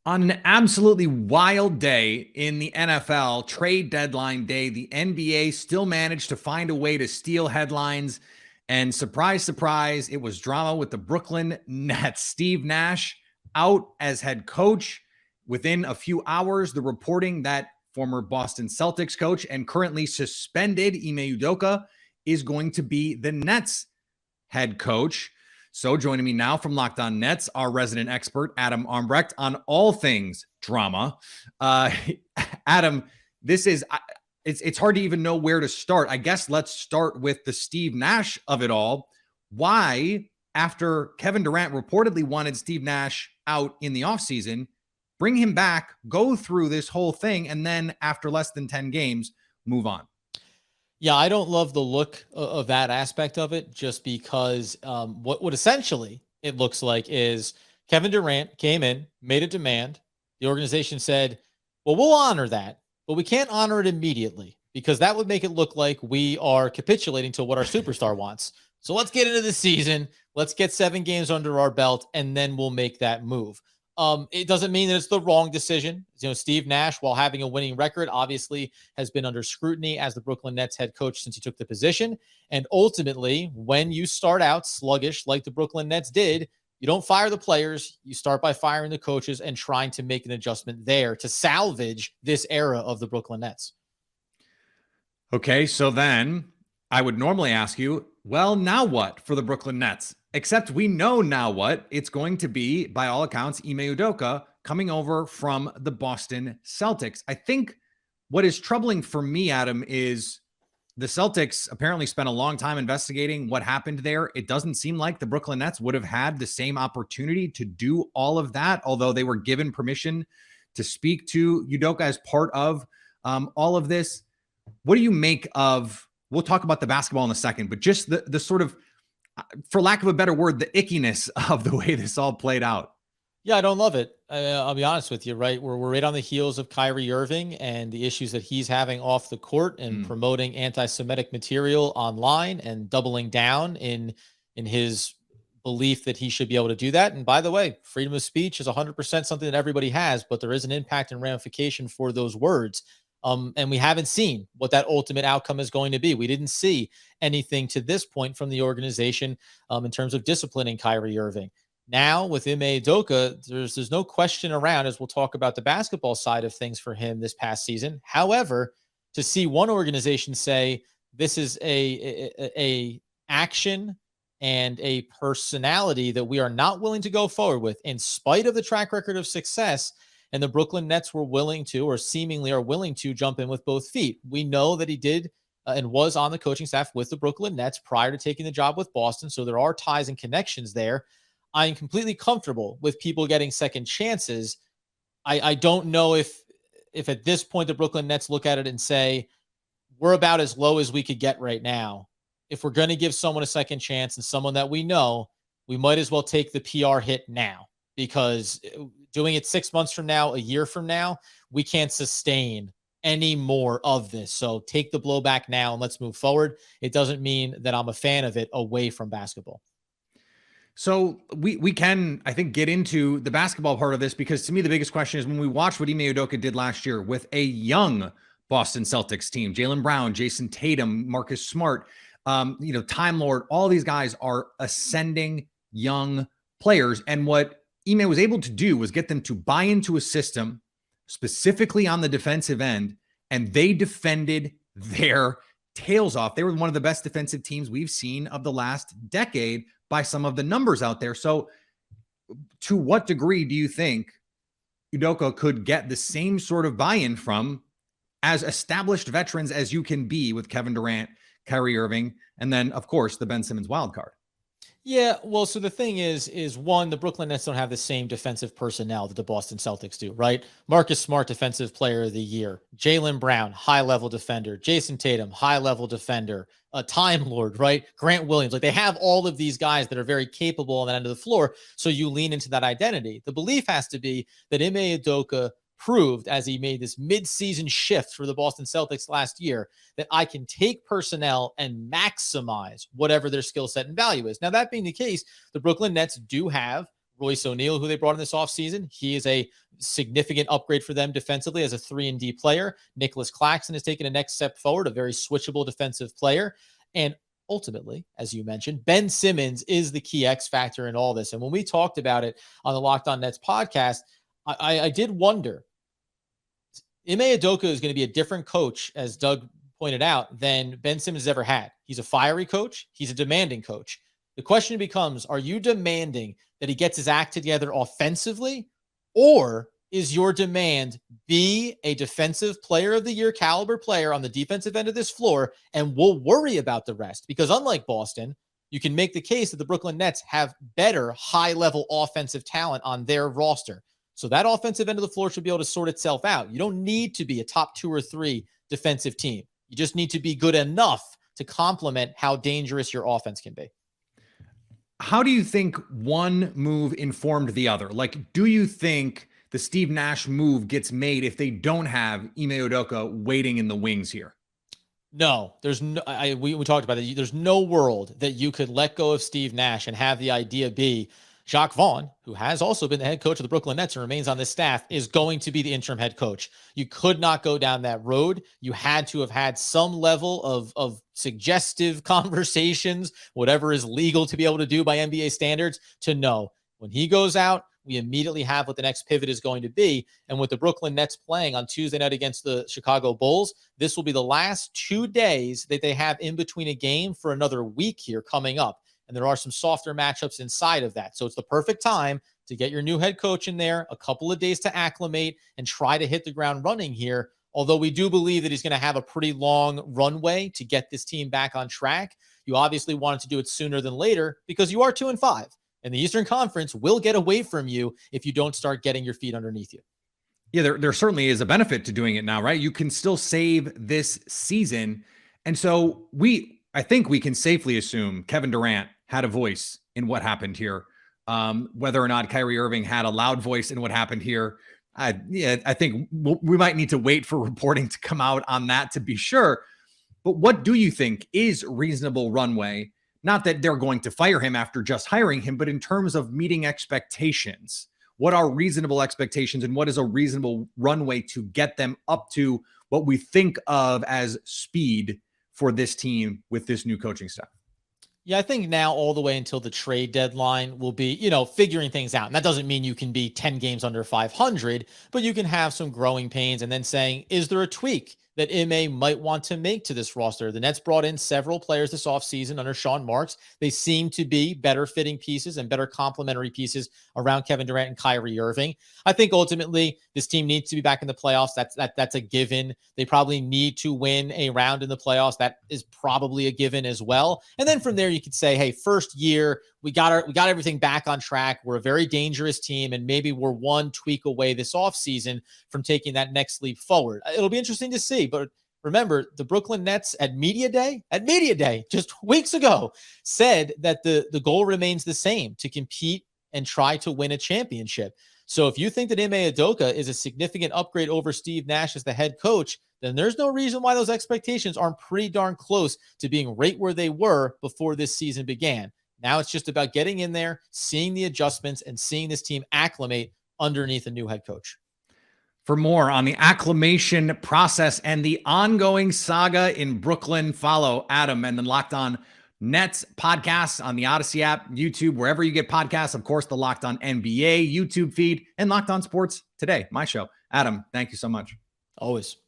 On an absolutely wild day in the NFL, trade deadline day, the NBA still managed to find a way to steal headlines. And surprise, surprise, it was drama with the Brooklyn Nets. Steve Nash out as head coach. Within a few hours, the reporting that former Boston Celtics coach and currently suspended Ime Udoka is going to be the Nets head coach. So joining me now from Locked On Nets, our resident expert, Adam Armbrecht, on all things drama. Adam, it's hard to even know where to start. I guess let's start with the Steve Nash of it all. Why, after Kevin Durant reportedly wanted Steve Nash out in the offseason, bring him back, go through this whole thing, and then after less than 10 games, move on? Yeah, I don't love the look of that aspect of it, just because what essentially it looks like is Kevin Durant came in, made a demand. The organization said, well, we'll honor that, but we can't honor it immediately because that would make it look like we are capitulating to what our superstar wants. So let's get into the season. Let's get 7 games under our belt, and then we'll make that move. It doesn't mean that it's the wrong decision. Steve Nash, while having a winning record, obviously has been under scrutiny as the Brooklyn Nets head coach since he took the position. And ultimately, when you start out sluggish like the Brooklyn Nets did, you don't fire the players. You start by firing the coaches and trying to make an adjustment there to salvage this era of the Brooklyn Nets. Okay, so then I would normally ask you, well, now what for the Brooklyn Nets? Except we know now what. It's going to be, by all accounts, Ime Udoka coming over from the Boston Celtics. I think what is troubling for me, Adam, is the Celtics apparently spent a long time investigating what happened there. It doesn't seem like the Brooklyn Nets would have had the same opportunity to do all of that, although they were given permission to speak to Udoka as part of all of this. What do you make of, we'll talk about the basketball in a second, but just the sort of, for lack of a better word, the ickiness of the way this all played out? Yeah, I don't love it. I'll be honest with you, right? We're right on the heels of Kyrie Irving and the issues that he's having off the court and promoting anti-Semitic material online and doubling down in his belief that he should be able to do that. And by the way, freedom of speech is 100% something that everybody has, but there is an impact and ramification for those words. And we haven't seen what that ultimate outcome is going to be. We didn't see anything to this point from the organization in terms of disciplining Kyrie Irving. Now with Ime Udoka, there's no question around, as we'll talk about the basketball side of things for him this past season. However, to see one organization say this is a action and a personality that we are not willing to go forward with in spite of the track record of success, and the Brooklyn Nets were willing to, or seemingly are willing to, jump in with both feet. We know that he did and was on the coaching staff with the Brooklyn Nets prior to taking the job with Boston. So there are ties and connections there. I am completely comfortable with people getting second chances. I don't know if at this point the Brooklyn Nets look at it and say, we're about as low as we could get right now. If we're going to give someone a second chance and someone that we know, we might as well take the PR hit now, because doing it 6 months from now, a year from now, we can't sustain any more of this. So take the blowback now and let's move forward. It doesn't mean that I'm a fan of it away from basketball. So we can, I think, get into the basketball part of this, because to me, the biggest question is when we watch what Ime Udoka did last year with a young Boston Celtics team, Jaylen Brown, Jason Tatum, Marcus Smart, Time Lord, all these guys are ascending young players. And what Ime was able to do was get them to buy into a system specifically on the defensive end, and they defended their tails off. They were one of the best defensive teams we've seen of the last decade by some of the numbers out there. So to what degree do you think Udoka could get the same sort of buy-in from as established veterans as you can be with Kevin Durant, Kyrie Irving, and then, of course, the Ben Simmons wild card? Yeah, well, so the thing is one, the Brooklyn Nets don't have the same defensive personnel that the Boston Celtics do, right? Marcus Smart, defensive player of the year. Jaylen Brown, high-level defender. Jason Tatum, high-level defender. A Time Lord, right? Grant Williams. Like, they have all of these guys that are very capable on that end of the floor, so you lean into that identity. The belief has to be that Ime Udoka proved, as he made this mid-season shift for the Boston Celtics last year, that I can take personnel and maximize whatever their skill set and value is. Now, that being the case, the Brooklyn Nets do have Royce O'Neal, who they brought in this offseason. He is a significant upgrade for them defensively as a 3-and-D player. Nicholas Claxton has taken a next step forward, a very switchable defensive player. And ultimately, as you mentioned, Ben Simmons is the key X factor in all this. And when we talked about it on the Locked On Nets podcast, I did wonder, Ime Udoka is going to be a different coach, as Doug pointed out, than Ben Simmons has ever had. He's a fiery coach. He's a demanding coach. The question becomes, are you demanding that he gets his act together offensively, or is your demand be a defensive player of the year caliber player on the defensive end of this floor, and we'll worry about the rest? Because unlike Boston, you can make the case that the Brooklyn Nets have better high-level offensive talent on their roster. So that offensive end of the floor should be able to sort itself out. You don't need to be a top 2 or 3 defensive team. You just need to be good enough to complement how dangerous your offense can be. How do you think one move informed the other? Like, do you think the Steve Nash move gets made if they don't have Ime Udoka waiting in the wings here? No, there's no, we talked about it. There's no world that you could let go of Steve Nash and have the idea be Jacques Vaughn, who has also been the head coach of the Brooklyn Nets and remains on this staff, is going to be the interim head coach. You could not go down that road. You had to have had some level of suggestive conversations, whatever is legal to be able to do by NBA standards, to know when he goes out, we immediately have what the next pivot is going to be. And with the Brooklyn Nets playing on Tuesday night against the Chicago Bulls, this will be the last 2 days that they have in between a game for another week here coming up. And there are some softer matchups inside of that. So it's the perfect time to get your new head coach in there, a couple of days to acclimate and try to hit the ground running here. Although we do believe that he's going to have a pretty long runway to get this team back on track. You obviously wanted to do it sooner than later because you are 2-5. And the Eastern Conference will get away from you if you don't start getting your feet underneath you. Yeah, there certainly is a benefit to doing it now, right? You can still save this season. And so I think we can safely assume Kevin Durant had a voice in what happened here. Whether or not Kyrie Irving had a loud voice in what happened here, I think we might need to wait for reporting to come out on that to be sure. But what do you think is reasonable runway? Not that they're going to fire him after just hiring him, but in terms of meeting expectations. What are reasonable expectations and what is a reasonable runway to get them up to what we think of as speed for this team with this new coaching staff? Yeah, I think now all the way until the trade deadline will be, figuring things out. And that doesn't mean you can be 10 games under 500, but you can have some growing pains and then saying, is there a tweak that Ime might want to make to this roster? The Nets brought in several players this offseason under Sean Marks. They seem to be better fitting pieces and better complementary pieces around Kevin Durant and Kyrie Irving. I think ultimately this team needs to be back in the playoffs. That's a given. They probably need to win a round in the playoffs. That is probably a given as well. And then from there, you could say, hey, first year, we got everything back on track. We're a very dangerous team, and maybe we're one tweak away this offseason from taking that next leap forward. It'll be interesting to see. But remember, the Brooklyn Nets at Media Day just weeks ago said that the goal remains the same, to compete and try to win a championship. So if you think that Ime Udoka is a significant upgrade over Steve Nash as the head coach, then there's no reason why those expectations aren't pretty darn close to being right where they were before this season began. Now it's just about getting in there, seeing the adjustments, and seeing this team acclimate underneath a new head coach. For more on the acclimation process and the ongoing saga in Brooklyn, follow Adam and the Locked On Nets podcasts on the Odyssey app, YouTube, wherever you get podcasts. Of course, the Locked On NBA YouTube feed and Locked On Sports Today, my show. Adam, thank you so much. Always.